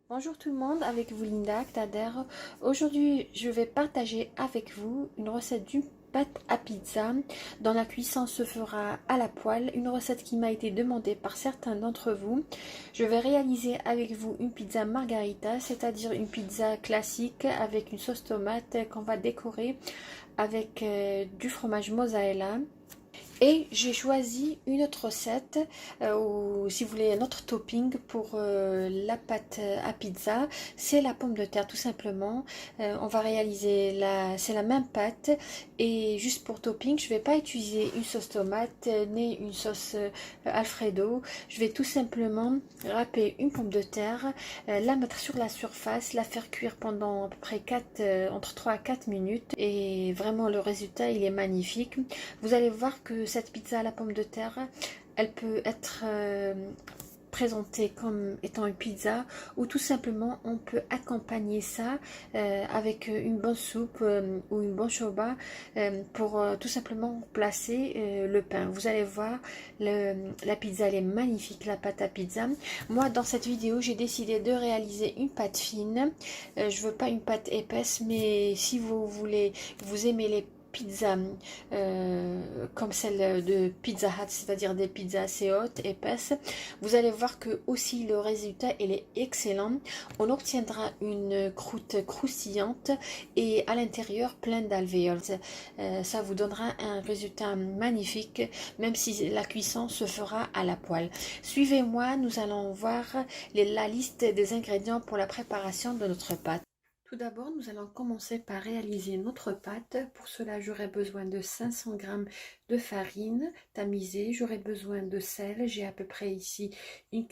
Bonjour tout le monde, avec vous Linda Ktader. Aujourd'hui, je vais partager avec vous une recette d'une pâte à pizza dont la cuisson se fera à la poêle, une recette qui m'a été demandée par certains d'entre vous. Je vais réaliser avec vous une pizza margarita, c'est-à-dire une pizza classique avec une sauce tomate qu'on va décorer avec du fromage mozzarella. Et j'ai choisi une autre recette, ou si vous voulez un autre topping pour la pâte à pizza, c'est la pomme de terre tout simplement. On va réaliser c'est la même pâte et juste pour topping, je ne vais pas utiliser une sauce tomate ni une sauce Alfredo. Je vais tout simplement râper une pomme de terre, la mettre sur la surface, la faire cuire pendant à peu près entre 3 à 4 minutes et vraiment le résultat il est magnifique. Vous allez voir que cette pizza à la pomme de terre, elle peut être présentée comme étant une pizza ou tout simplement on peut accompagner ça avec une bonne soupe ou une bonne choba pour tout simplement placer le pain. Vous allez voir, la pizza elle est magnifique, la pâte à pizza. Moi dans cette vidéo j'ai décidé de réaliser une pâte fine. Je veux pas une pâte épaisse, mais si vous voulez, vous aimez les pizzas comme celle de Pizza Hut, c'est-à-dire des pizzas assez hautes, épaisses, vous allez voir que aussi le résultat il est excellent. On obtiendra une croûte croustillante et à l'intérieur plein d'alvéoles. Ça vous donnera un résultat magnifique, même si la cuisson se fera à la poêle. Suivez-moi, nous allons voir la liste des ingrédients pour la préparation de notre pâte. Tout d'abord, nous allons commencer par réaliser notre pâte. Pour cela, j'aurai besoin de 500 g de farine tamisée. J'aurai besoin de sel. J'ai à peu près ici une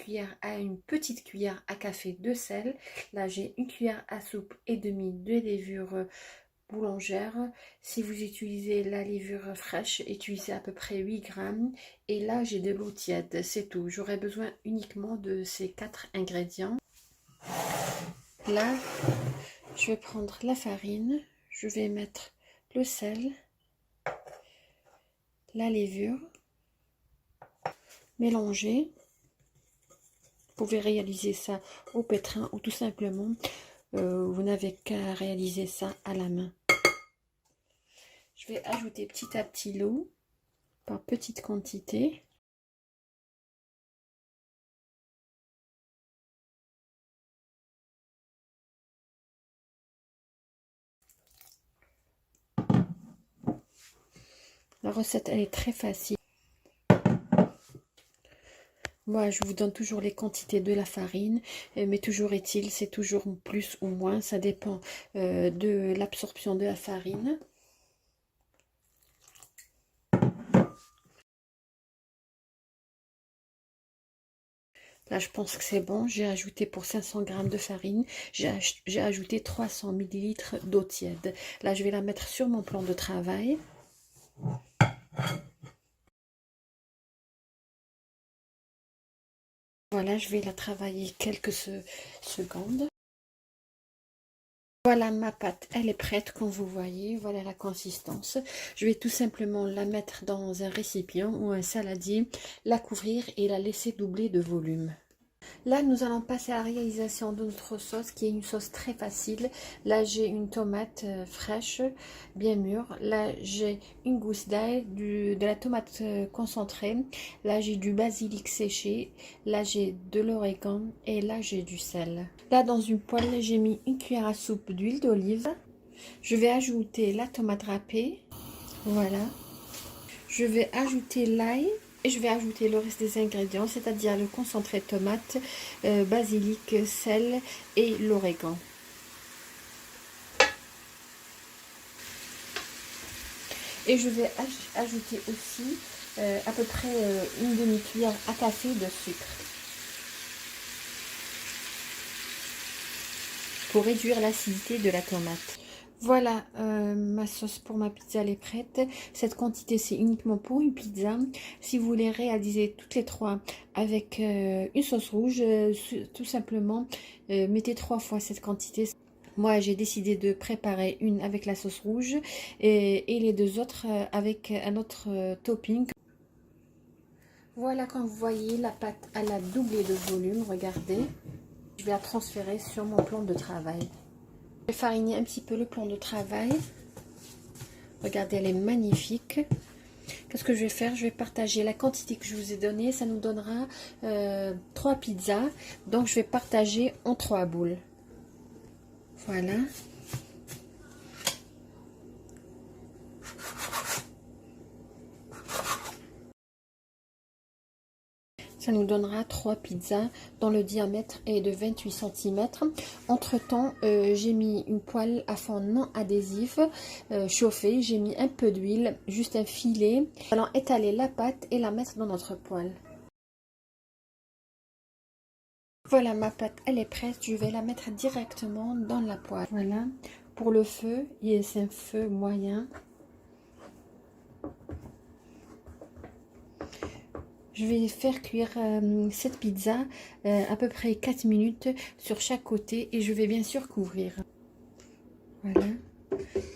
petite cuillère à café de sel. Là, j'ai une cuillère à soupe et demie de levure boulangère. Si vous utilisez la levure fraîche, utilisez à peu près 8 g. Et là, j'ai de l'eau tiède. C'est tout. J'aurai besoin uniquement de ces 4 ingrédients. Là, je vais prendre la farine, je vais mettre le sel, la levure, mélanger. Vous pouvez réaliser ça au pétrin ou tout simplement, vous n'avez qu'à réaliser ça à la main. Je vais ajouter petit à petit l'eau par petite quantité. La recette, elle est très facile. Moi, je vous donne toujours les quantités de la farine, mais toujours est-il, c'est toujours plus ou moins, ça dépend de l'absorption de la farine. Là, je pense que c'est bon. J'ai ajouté pour 500 g de farine, j'ai ajouté 300 ml d'eau tiède. Là, je vais la mettre sur mon plan de travail. Voilà, je vais la travailler quelques secondes. Voilà ma pâte, elle est prête comme vous voyez, voilà la consistance. Je vais tout simplement la mettre dans un récipient ou un saladier, la couvrir et la laisser doubler de volume. Là, nous allons passer à la réalisation de notre sauce qui est une sauce très facile. Là, j'ai une tomate fraîche, bien mûre. Là, j'ai une gousse d'ail, de la tomate concentrée. Là, j'ai du basilic séché. Là, j'ai de l'origan et là, j'ai du sel. Là, dans une poêle, j'ai mis une cuillère à soupe d'huile d'olive. Je vais ajouter la tomate râpée. Voilà. Je vais ajouter l'ail. Et je vais ajouter le reste des ingrédients, c'est-à-dire le concentré de tomate, basilic, sel et l'origan. Et je vais ajouter aussi à peu près une demi-cuillère à café de sucre pour réduire l'acidité de la tomate. Voilà, ma sauce pour ma pizza elle est prête. Cette quantité c'est uniquement pour une pizza. Si vous voulez réaliser toutes les trois avec une sauce rouge, tout simplement mettez 3 fois cette quantité. Moi j'ai décidé de préparer une avec la sauce rouge et les deux autres avec un autre topping. Voilà, comme vous voyez, la pâte elle a doublé de volume, regardez. je vais la transférer sur mon plan de travail. Je vais fariner un petit peu le plan de travail. Regardez, elle est magnifique. Qu'est-ce que je vais faire? Je vais partager la quantité que je vous ai donnée. Ça nous donnera 3 pizzas. Donc, je vais partager en 3 boules. Voilà. Ça nous donnera 3 pizzas dont le diamètre est de 28 cm. Entre temps, j'ai mis une poêle à fond non adhésif chauffée. J'ai mis un peu d'huile, juste un filet. Nous allons étaler la pâte et la mettre dans notre poêle. Voilà, ma pâte, elle est prête. Je vais la mettre directement dans la poêle. Voilà. Pour le feu, c'est un feu moyen. Je vais faire cuire cette pizza à peu près 4 minutes sur chaque côté et je vais bien sûr couvrir. Voilà,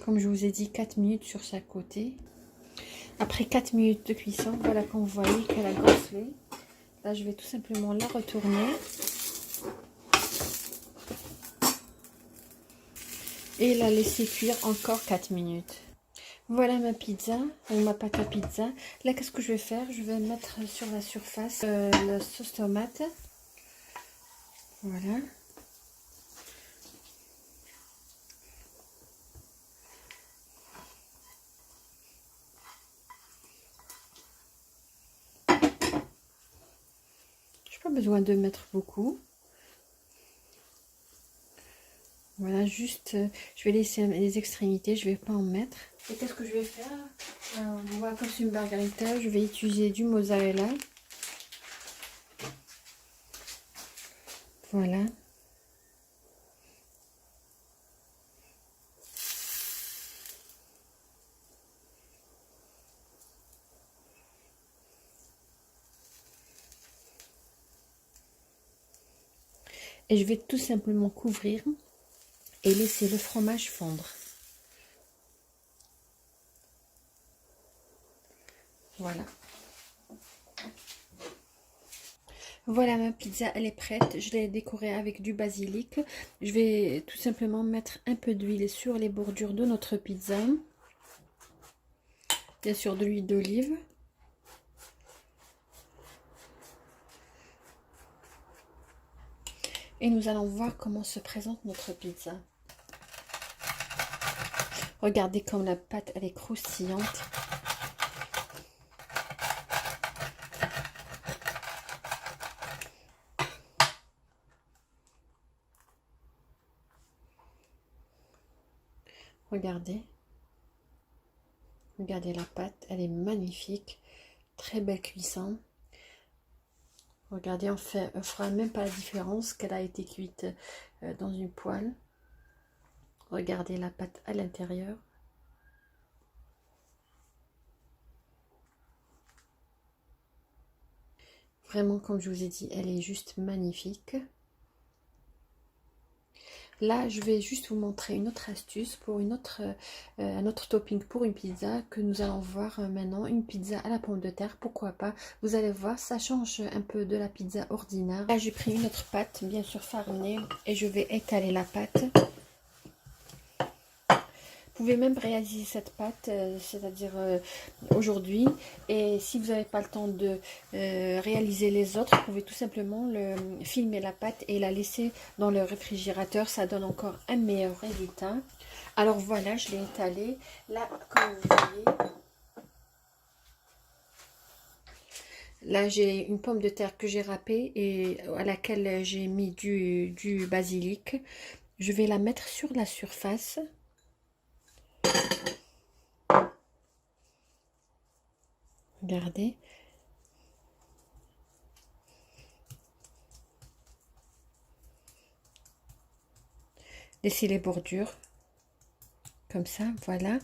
comme je vous ai dit, 4 minutes sur chaque côté. Après 4 minutes de cuisson, voilà qu'on voit qu'elle a gonflé. Là, je vais tout simplement la retourner. Et la laisser cuire encore 4 minutes. Voilà ma pizza, ou ma pâte à pizza. Là, qu'est-ce que je vais faire? Je vais mettre sur la surface la sauce tomate. Voilà. Je n'ai pas besoin de mettre beaucoup. Voilà, juste, je vais laisser les extrémités, je ne vais pas en mettre. Et qu'est-ce que je vais faire? Voilà, comme c'est une margarita, je vais utiliser du mozzarella. Voilà. Et je vais tout simplement couvrir et laisser le fromage fondre. Voilà. Voilà, ma pizza, elle est prête. Je l'ai décorée avec du basilic. Je vais tout simplement mettre un peu d'huile sur les bordures de notre pizza. Bien sûr, de l'huile d'olive. Et nous allons voir comment se présente notre pizza. Regardez comme la pâte, elle est croustillante. Regardez. Regardez la pâte, elle est magnifique. Très belle cuisson. Regardez, on ne fera même pas la différence qu'elle a été cuite dans une poêle. Regardez la pâte à l'intérieur. Vraiment, comme je vous ai dit, elle est juste magnifique. Là, je vais juste vous montrer une autre astuce pour un autre topping pour une pizza que nous allons voir maintenant. Une pizza à la pomme de terre, pourquoi pas. Vous allez voir, ça change un peu de la pizza ordinaire. Là, j'ai pris une autre pâte, bien sûr farinée, et je vais étaler la pâte. Vous pouvez même réaliser cette pâte, c'est-à-dire aujourd'hui. Et si vous n'avez pas le temps de réaliser les autres, vous pouvez tout simplement filmer la pâte et la laisser dans le réfrigérateur. Ça donne encore un meilleur résultat. Alors voilà, je l'ai étalée. Là, comme vous voyez, là j'ai une pomme de terre que j'ai râpée et à laquelle j'ai mis du basilic. Je vais la mettre sur la surface. Regardez. Laissez les bordures. Comme ça, voilà.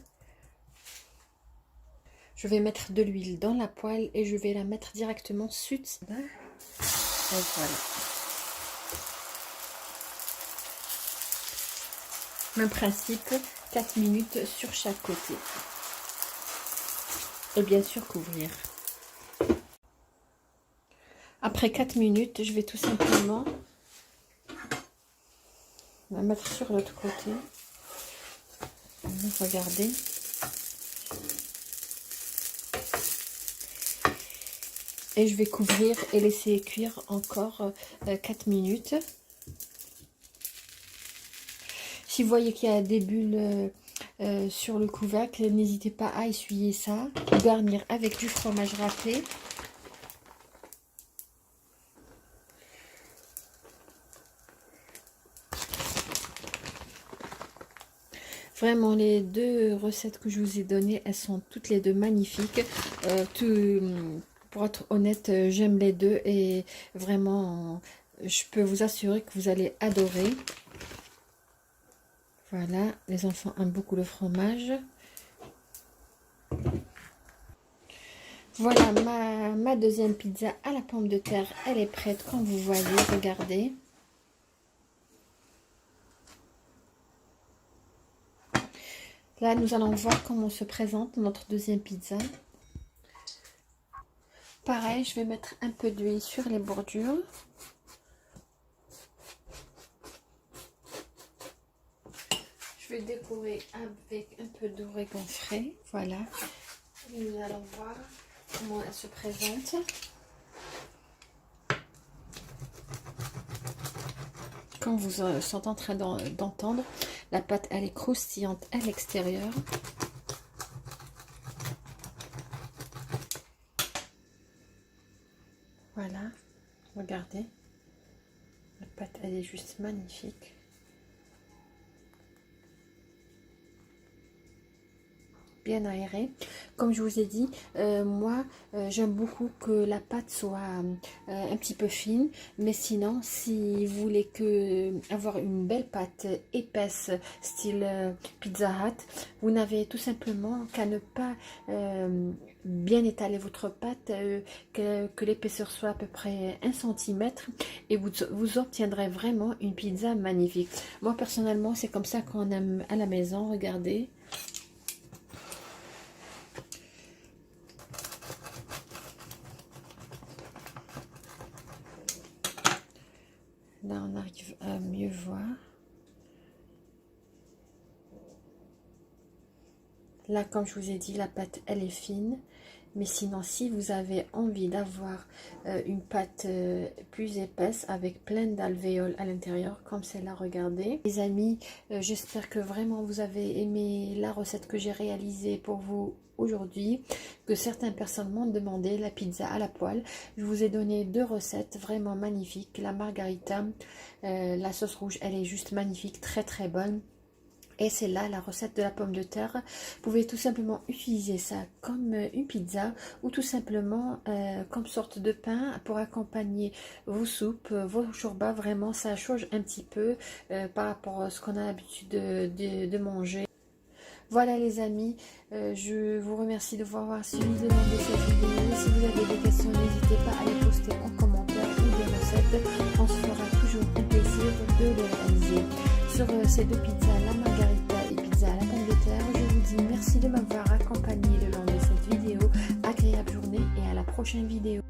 Je vais mettre de l'huile dans la poêle et je vais la mettre directement dessus. Et voilà. Même principe, 4 minutes sur chaque côté. Et bien sûr couvrir. Après 4 minutes, je vais tout simplement On va mettre sur l'autre côté. Regardez. Et je vais couvrir et laisser cuire encore 4 minutes. Si vous voyez qu'il y a des bulles sur le couvercle, n'hésitez pas à essuyer ça. Garnir avec du fromage râpé. Vraiment, les deux recettes que je vous ai données, elles sont toutes les deux magnifiques. Pour être honnête, j'aime les deux et vraiment, je peux vous assurer que vous allez adorer. Voilà, les enfants aiment beaucoup le fromage. Voilà, ma deuxième pizza à la pomme de terre, elle est prête, comme vous voyez, regardez. Là, nous allons voir comment se présente notre deuxième pizza. Pareil, je vais mettre un peu d'huile sur les bordures. Je vais décorer avec un peu d'origan frais. Voilà. Nous allons voir comment elle se présente. Comme vous êtes en train d'entendre, la pâte elle est croustillante à l'extérieur. Voilà, regardez, la pâte elle est juste magnifique. Bien aéré. Comme je vous ai dit, moi j'aime beaucoup que la pâte soit un petit peu fine, mais sinon si vous voulez avoir une belle pâte épaisse style Pizza Hut, vous n'avez tout simplement qu'à ne pas bien étaler votre pâte, que l'épaisseur soit à peu près 1 cm et vous obtiendrez vraiment une pizza magnifique. Moi personnellement c'est comme ça qu'on aime à la maison, regardez. Là, on arrive à mieux voir. Là, comme je vous ai dit, la pâte, elle est fine. Mais sinon, si vous avez envie d'avoir une pâte plus épaisse avec plein d'alvéoles à l'intérieur, comme celle-là, regardez. Les amis, j'espère que vraiment vous avez aimé la recette que j'ai réalisée pour vous aujourd'hui, que certaines personnes m'ont demandé la pizza à la poêle. Je vous ai donné 2 recettes vraiment magnifiques. La margarita, la sauce rouge, elle est juste magnifique, très très bonne. Et c'est là la recette de la pomme de terre. Vous pouvez tout simplement utiliser ça comme une pizza ou tout simplement comme sorte de pain pour accompagner vos soupes, vos chourbas. Vraiment, ça change un petit peu par rapport à ce qu'on a l'habitude de manger. Voilà les amis, je vous remercie de avoir suivi le long de cette vidéo. Si vous avez des questions, n'hésitez pas à les poster en commentaire ou des recettes. On se fera toujours un plaisir de les réaliser. Sur ces 2 pizzas, la margarita et pizza à la pomme de terre, je vous dis merci de m'avoir accompagné le long de cette vidéo. Agréable journée et à la prochaine vidéo.